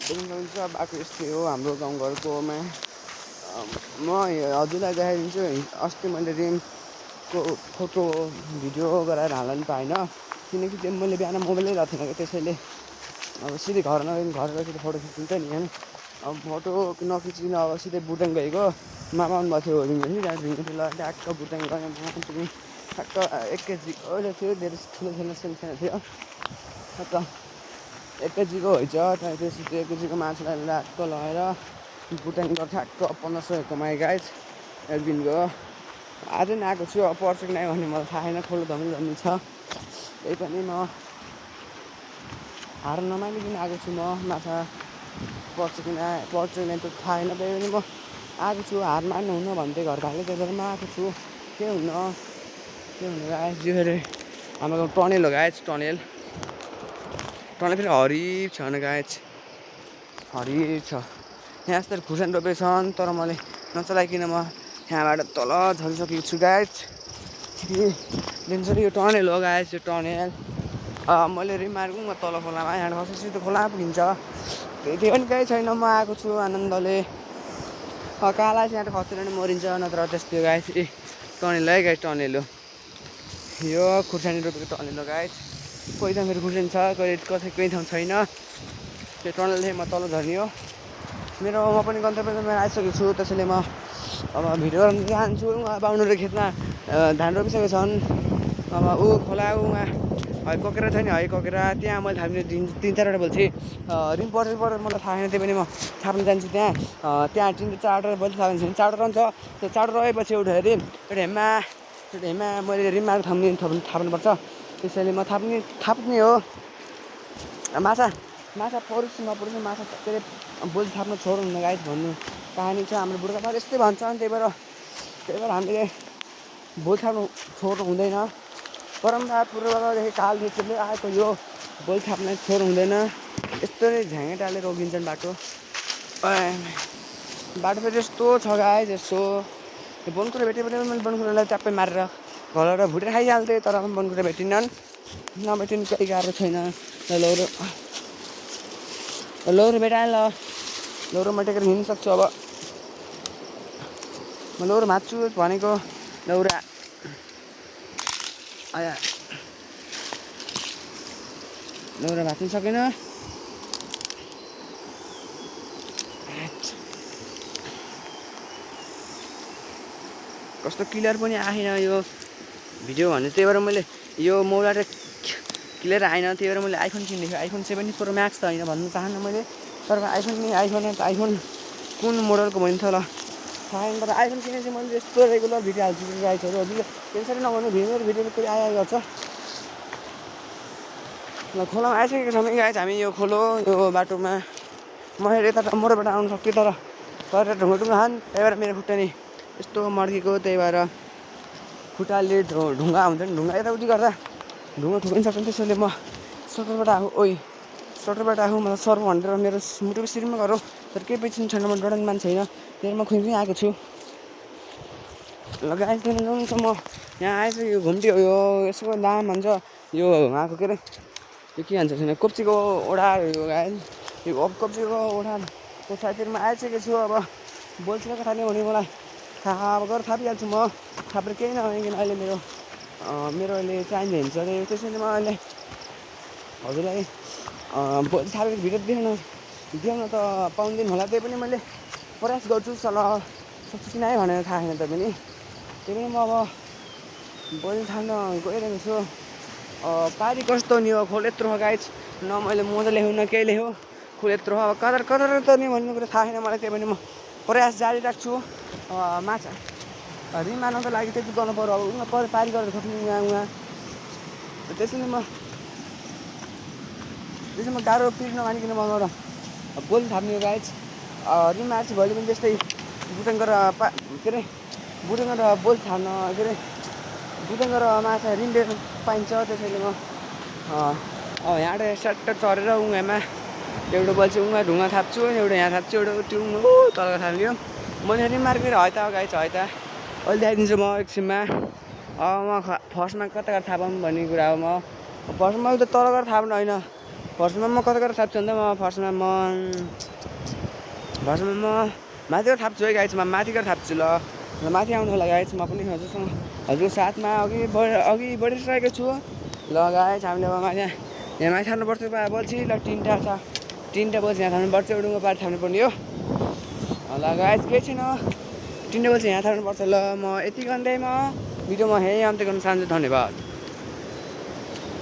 देख्न सक्नुहुन्छ बाटो यस्तै हो हाम्रो गाउँघरकोमा। म हजुरलाई देखाइदिन्छु। अस्ति मैले रिमको फोटो भिडियो गराएर हाल्न पाइनँ किनकि त्यो मैले बिहान मोबाइलै रहेको थिएन कि, त्यसैले अब सिधै घर नगइकन घर गएर फोटो खिचिन्छ नि होइन। अब फोटो नखिचिकन अब सिधै बुटाङ गएको मामा आउनुभएको थियो रिङदेखि, त्यहाँ रिङदेखि लगाएर ट्याक्क बुटाङ गएँ। म ठ्याक्क 1 केजीको थियो, धेरै ठुलो थिएन, सानो थियो। ठ्याक्क 1 केजीको हैछ। त्यहाँदेखि त्यसपछि 1 केजीको माछालाई ट्याक्क लगाएर बुटाङको ठ्याक्क 1500 कमाएँ गाइस एक दिनको। आज नि आएको छु, अब पर्छ कि नै भन्ने मलाई थाहा छैन, खोलो धमिलो छ। त्यही पनि म हार नमानिकन आएको छु। म माछा पर्छ कि नै त थाहा छैन, त्यही पनि म आएको छु। हार मान्नु हुन्न भन्दै घरकाले, त्यही भएर म आएको छु। के हुन्न गाइस। यो फेरि हाम्रो टनेल हो गाइस, टनेल फेरि हरिब छ भने गाइस, हरिब छ। यहाँ यस्तरी खुर्सानी रोपेछन्, तर मैले नचलाइकन म यहाँबाट तल झरिसकेको छु गाइस। डेन्जर यो टनेल हो गाइस, यो टनेल। मैले रिम मार्गौँ तल खोलामा, यहाँबाट खसेपछि त खोलामा पुगिन्छ। त्यही पनि केही छैन, म आएको छु आनन्दले। काला चाहिँ यहाँ खसेर नि मरिन्छ, नत्र त्यस्तै गाइस। टनेल है गाइस, टनेल हो यो, खुर्सानी रोपेको टनेल हो गाइस। कोही ठाउँ फेरि खुर्सानी छ, कोही ठाउँ छैन। त्यो टनेलदेखि म तल झर्ने हो। म पनि गन्तव्यमा आइसकेको छु, त्यसैले म अब भिडियो गर्न चाहन्छु। उहाँ बाउन्डरी खेतमा धान रोपिसकेका छन्। अब खोला उहाँ ककेरा छ नि, ककेरा त्यहाँ मैले थाप्ने 3-4वटा बोल्छु। रिम पर्छ मलाई थाहा छैन, त्यही पनि म थाप्न जान्छु त्यहाँ। 3-4वटा बोल्छु थाहा छैन, 4वटा रहन्छ। त्यो 4वटा रहेपछि एउटा हेमा मैले रिम मार्ग थाप्नुपर्छ। त्यसैले म थाप्ने हो। माछा परोस् नपरोस्, माछा के अरे बोल्छ थाप्न छोड्नुहुन्न गाइस भन्नु कहानी छ। हाम्रो बुढापाकाले यस्तै भन्छन्, त्यही भएर हामीले बोल्छ थाप्नु छोड्नु हुँदैन। परम्परा पूर्वदेखि कालदेखि चल्दै आएको यो बोल्छ थाप्न छोड्नु हुँदैन। यस्तरी झ्याङेटाले रोकिन्छन् बाटो। फेरि यस्तो छ गाइस, यस्तो बनकुरा भेट्यो भने मैले बनकुरालाई ट्याप्पै मारेर घरबाट भुटेर खाइहाल्थेँ, तर पनि बनकुरा भेटिनन्। नभेटिनु केही गाह्रो छैन। लौरो भेटाएँ, लौरो मटेर हिँड्न सक्छु। अब म लौरो भाँच्छु भनेको लौरा लौरा भाँच्नु सकेन। कस्तो क्लियर पनि आएन यो भिडियो भने, त्यही भएर मैले यो मोबाइल क्लियर आएन। त्यही भएर मैले आइफोन किनेको थिएँ। आइफोन 7 प्रो म्याक्स त होइन भन्नु चाहन्न मैले, तर आइफोन कुन मोडलको भनिन्छ ल थाहा छैन। तर आइफोन किनेपछि मैले यस्तो रेगुलर भिडियो हाल्छु गाइसहरू। हजुर त्यसरी नभन्नु, भिडियो पुरै आयो गर्छ। ल खोलामा आइसकेको छौँ गाइस हामी। यो खोलो यो बाटोमा म यता मोडबाट आउनु सक्थेँ, तर ढुङ्गा खान्, त्यही भएर मेरो खुट्टा नि यस्तो मर्केको। त्यही भएर खुट्टाले ढुङ्गा हुन्छ नि, ढुङ्गा यताउति गर्दा ढुङ्गा ठुकिन सक्छ। त्यसैले म सटरबाट आएको मलाई सर्भ भनेर मेरो मुटुको शिरमा गरौँ, तर केही पैसा छैन, म डराउने मान्छे होइन। त्यही म खुइ आएको छु। ल गाइस देख्नुहुन्छ म यहाँ आइसकेँ। यो घुम्टी हो, यो यसको नाम भन्छ यो उहाँको के अरे यो के भन्छ छैन, कोप्चीको ओढा हो गाइस। यो कोप्चीको ओढाको साइडतिर म आइसकेको छु। अब बोल्छु कथा नि भने मलाई थाहा अब गरेर थापिहाल्छु। म थापेर केही नभइकन अहिले मेरो अहिले टाइम हुन्छ अरे, त्यसैले म अहिले हजुरलाई बोल्छ थापेको भिडियो देखाउन त पाउँदिनँ होला। त्यही पनि मैले प्रयास गर्छु, सक्छु कि नै भनेर थाहा छैन। त्यही पनि म अब बोल्न थाल्न गइरहेको छु। पारी कस्तो नि हो, खोल यत्रो हो गाइस, न मैले मोजा ल्याउँ न केही ल्याउँ, खोल यत्रो हो। अब कदर त नि भन्ने कुरा थाहा छैन मलाई, त्यही पनि म प्रयास जारी राख्छु। माछा रिम मार्नको लागि त्यति गर्नु पऱ्यो। अब उहाँ पारी गरेर खोज्नु उहाँ त्यसैले म गाह्रो पिर नमानिकन म एउटा बोल्न थाप्ने हो गाइस। रिम मार्छु भोलि पनि त्यस्तै बुटाङ गरेर के अरे बुटाङ गरेर बोल्छ थाप्न के अरे बुटाङ गरेर माछा रिम बेच्न पाइन्छ। त्यसैले म यहाँबाट सट्ट चढेर उहाँमा एउटा बोल्छु, उहाँ ढुङ्गा थाप्छु, एउटा यहाँ थाप्छु, एउटा त्यो तल थाप्यो। मैले रिम मार्केर हयता गाइस, हयता अहिले देखाइदिन्छु म एकछिनमा। म फर्स्टमा कता थापौँ भन्ने कुरा हो। म फर्स्टमा त तल गरेर थाप्नु होइन, फर्स्टमा म कता थाप्छु भन्दा म माथि गएर थाप्छु है गाइस म माथि गएर थाप्छु ल माथि आउनु होला गाइस म पनि हजुरको साथमा अघि बढिसकेको छु ल गाइस हामीले अब माथि यहाँ माथि थाप्नुपर्छ बोल्छी ल तिनवटा बोल्छी यहाँ थाप्नुपर्छ एउटाको पारि थाप्नुपर्ने हो ल गाइस केही छैन 3 बोल्छी यहाँ थाप्नुपर्छ ल म यति भन्दै म भिडियोमा यही अन्त्य गर्न चाहन्छु धन्यवाद।